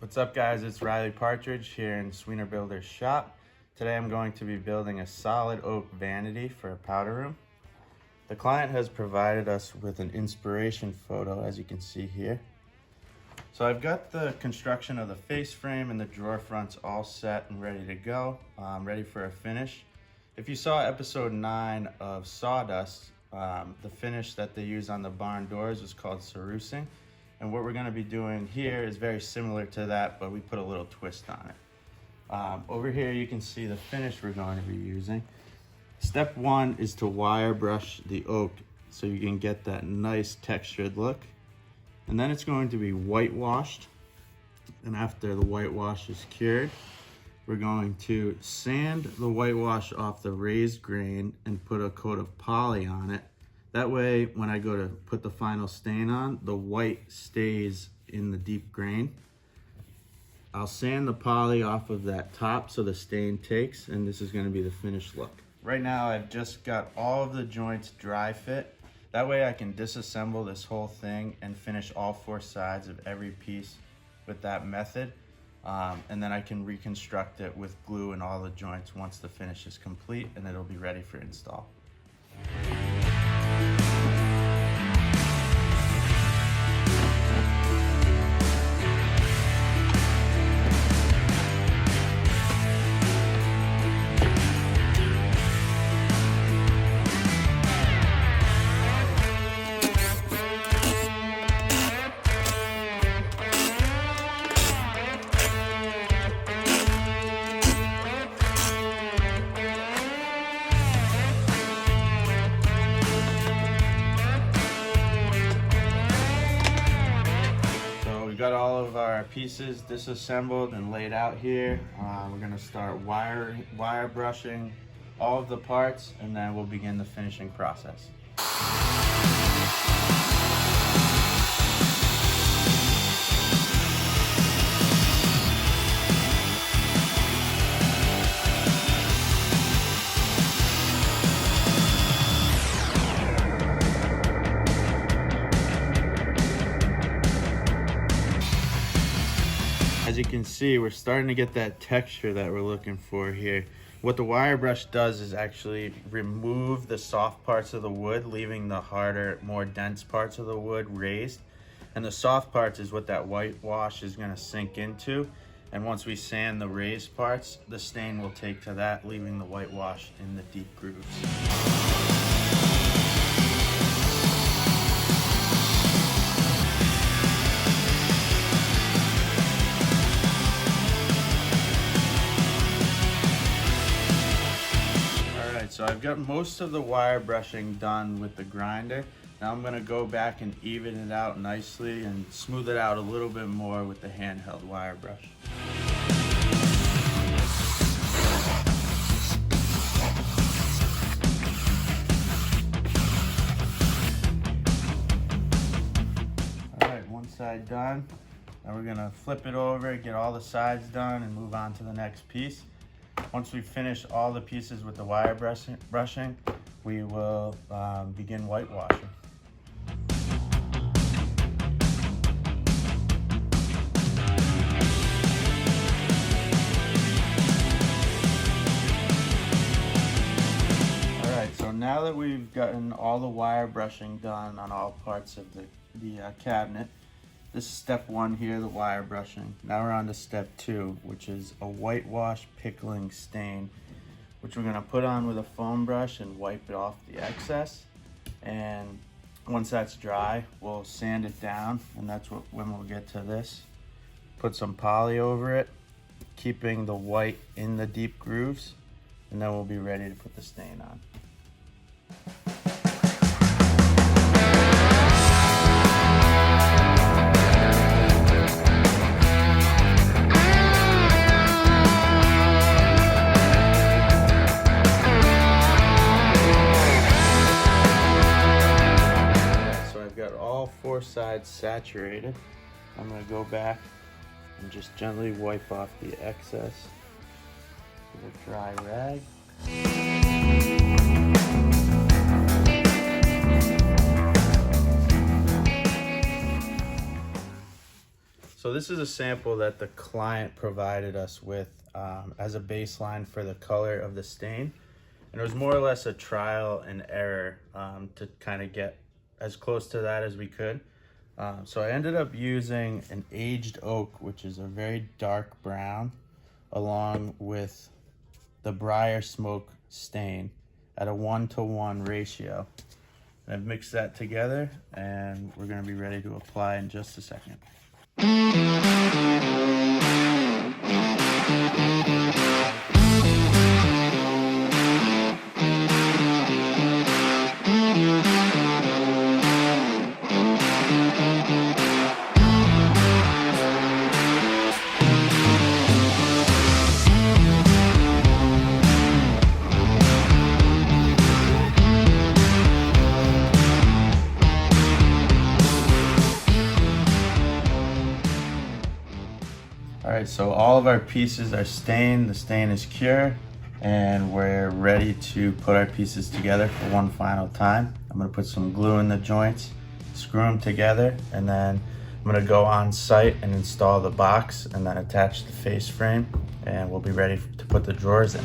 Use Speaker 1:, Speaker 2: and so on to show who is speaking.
Speaker 1: What's up guys, it's Riley Partridge here in Sweener Builder's shop. Today I'm going to be building a solid oak vanity for a powder room. The client has provided us with an inspiration photo, as you can see here. So I've got the construction of the face frame and the drawer fronts all set and ready to go, ready for a finish. If you saw episode 9 of Sawdust, the finish that they use on the barn doors is called Cerusing. And what we're going to be doing here is very similar to that, but we put a little twist on it. Over here you can see the finish we're going to be using. Step 1 is to wire brush the oak so you can get that nice textured look. And then it's going to be whitewashed. And after the whitewash is cured, we're going to sand the whitewash off the raised grain and put a coat of poly on it. That way, when I go to put the final stain on, the white stays in the deep grain. I'll sand the poly off of that top so the stain takes, and this is going to be the finished look. Right now, I've just got all of the joints dry fit. That way I can disassemble this whole thing and finish all 4 sides of every piece with that method. And then I can reconstruct it with glue and all the joints once the finish is complete, and it'll be ready for install. We've got all of our pieces disassembled and laid out here. We're going to start wire brushing all of the parts, and then we'll begin the finishing process. As you can see, we're starting to get that texture that we're looking for here. What the wire brush does is actually remove the soft parts of the wood, leaving the harder, more dense parts of the wood raised. And the soft parts is what that whitewash is going to sink into. And once we sand the raised parts, the stain will take to that, leaving the whitewash in the deep grooves. So I've got most of the wire brushing done with the grinder. Now I'm going to go back and even it out nicely and smooth it out a little bit more with the handheld wire brush. Alright, one side done. Now we're going to flip it over, get all the sides done, and move on to the next piece. Once we finish all the pieces with the wire brushing, we will begin whitewashing. Alright, so now that we've gotten all the wire brushing done on all parts of the cabinet, this is step 1 here, the wire brushing. Now we're on to step 2, which is a whitewash pickling stain, which we're going to put on with a foam brush and wipe it off the excess. And once that's dry, we'll sand it down, and that's when we'll get to this. Put some poly over it, keeping the white in the deep grooves, and then we'll be ready to put the stain on. All 4 sides saturated. I'm going to go back and just gently wipe off the excess with a dry rag. So this is a sample that the client provided us with as a baseline for the color of the stain. And it was more or less a trial and error to kind of get as close to that as we could. So I ended up using an aged oak, which is a very dark brown, along with the briar smoke stain at a 1-to-1 ratio. And I've mixed that together, and we're going to be ready to apply in just a second. All right, so all of our pieces are stained, the stain is cure, and we're ready to put our pieces together for one final time. I'm gonna put some glue in the joints, screw them together, and then I'm gonna go on site and install the box and then attach the face frame, and we'll be ready to put the drawers in.